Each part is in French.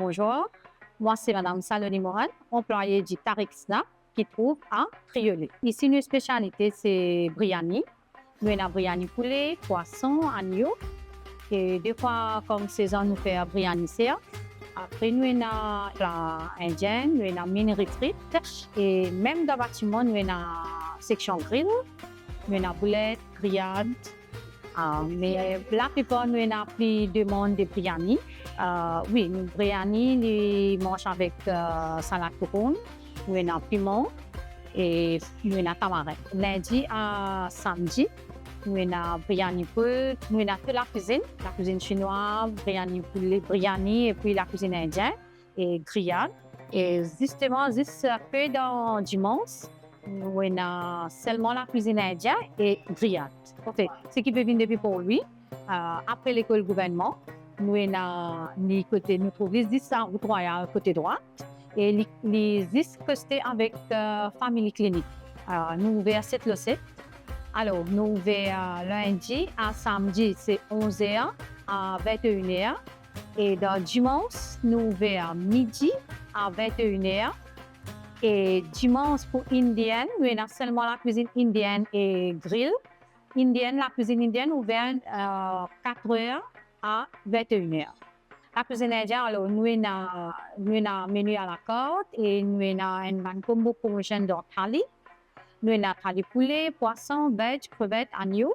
bonjour. Moi, c'est Madame Saloni Mohan, employée du Tariq Snack qui trouve à Triolet. Ici, notre spécialité, c'est biryani. Nous avons biryani poulet, poisson, agneau. Et des fois, comme saison, nous faisons biryani serre. Après, nous avons plat indien, nous avons mini retreat. Et même dans le bâtiment, nous avons section grill, nous avons boulettes, grillades. Mais la plupart, nous avons plus de monde de biryani. Oui, nous biryani, nous mangeons avec salade cocoon, nous avons piment et nous avons tamarin. Lundi à samedi, nous avons biryani poulet, nous avons toute la cuisine chinoise, biryani poulet, biryani et puis la cuisine indienne et grillade. Et justement, juste peu dans dimanche, nous avons seulement la cuisine indienne et grillade. En fait, ce qui peut venir depuis pour lui, après l'école gouvernement, nous avons les côtés, nous trouvons les 10 route royale côté droit et les 10 côtés avec famille clinique. Nous ouvrons 7 le 7. Alors, nous ouvrons lundi à samedi, c'est 11h à 21h. Et dans dimanche, nous ouvrons midi à 21h. Et dimanche pour indienne, nous avons seulement la cuisine indienne et grill. La cuisine indienne ouverte 4h à 21h. La cuisine indienne, alors, nous avons un menu à la carte et nous avons un combo promotion de thali. Nous avons thali poulet, poisson, veg, crevettes, agneau.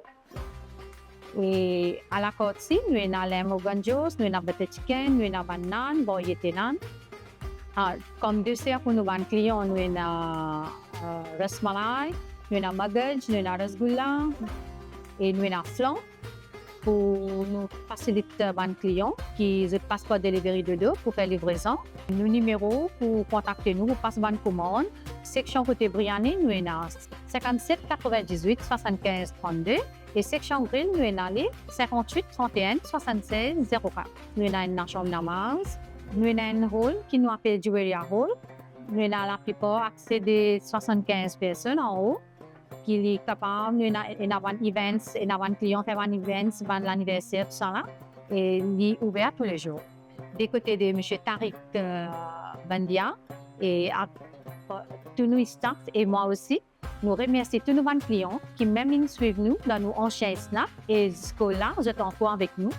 Et à la carte aussi, nous avons les morganjos, nous avons butter chicken, nous avons banane, boyete nan. Comme dessert pour nos clients, nous avons rasmalai, nous avons magaj, nous avons rasgulla et nous avons flan pour nous faciliter les clients qui ne passent pas de delivery de dos pour faire livraison. Nos numéros pour contacter nous pour passer une commande. Section côté biryani, nous avons 57 98 75 32 et section grill, nous avons 58 31 76 04. Nous avons une chambre namaz. Nous avons un hall qui nous appelle Jewelry Hall. Nous avons la plupart accès de 75 personnes en haut qui est capable. Nous avons un event, nous avons un client qui fait un event, l'anniversaire, tout ça là. Et il est ouvert tous les jours. Des côtés de M. Tariq Bandia et tous nos staff et moi aussi, nous remercions tous nos clients qui même nous suivent nous dans nos enchaînements Snap et jusqu'au là, vous êtes encore avec nous.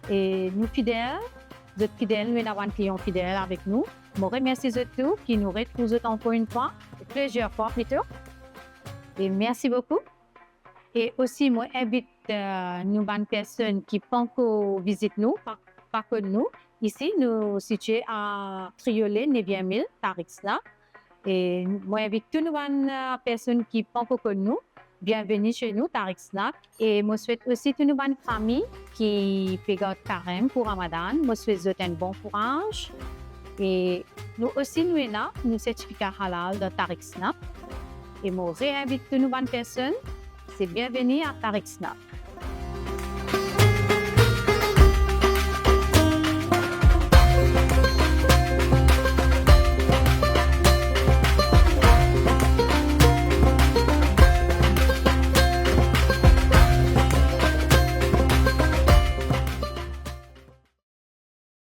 Et nous fidèles. Vous êtes fidèles, nous avons un client fidèle avec nous. Je remercie tous qui nous retrouvent encore une fois, plusieurs fois plutôt. Et merci beaucoup. Et aussi, moi, invite nous bonnes personnes qui ne pas visiter nous, pas que nous. Ici, nous situés à Triolet, 9e 000, Tariq Snack. Et moi, invite toutes les bonnes personnes qui ne pas que nous. Bienvenue chez nous, Tariq Snack. Et je souhaite aussi toutes nos bonnes familles qui font carême pour Ramadan. Je souhaite un bon courage. Et nous aussi, nous avons là, nous certificat halal de Tariq Snack. Et je réinvite toutes nos bonnes personnes. C'est bienvenue à Tariq Snack.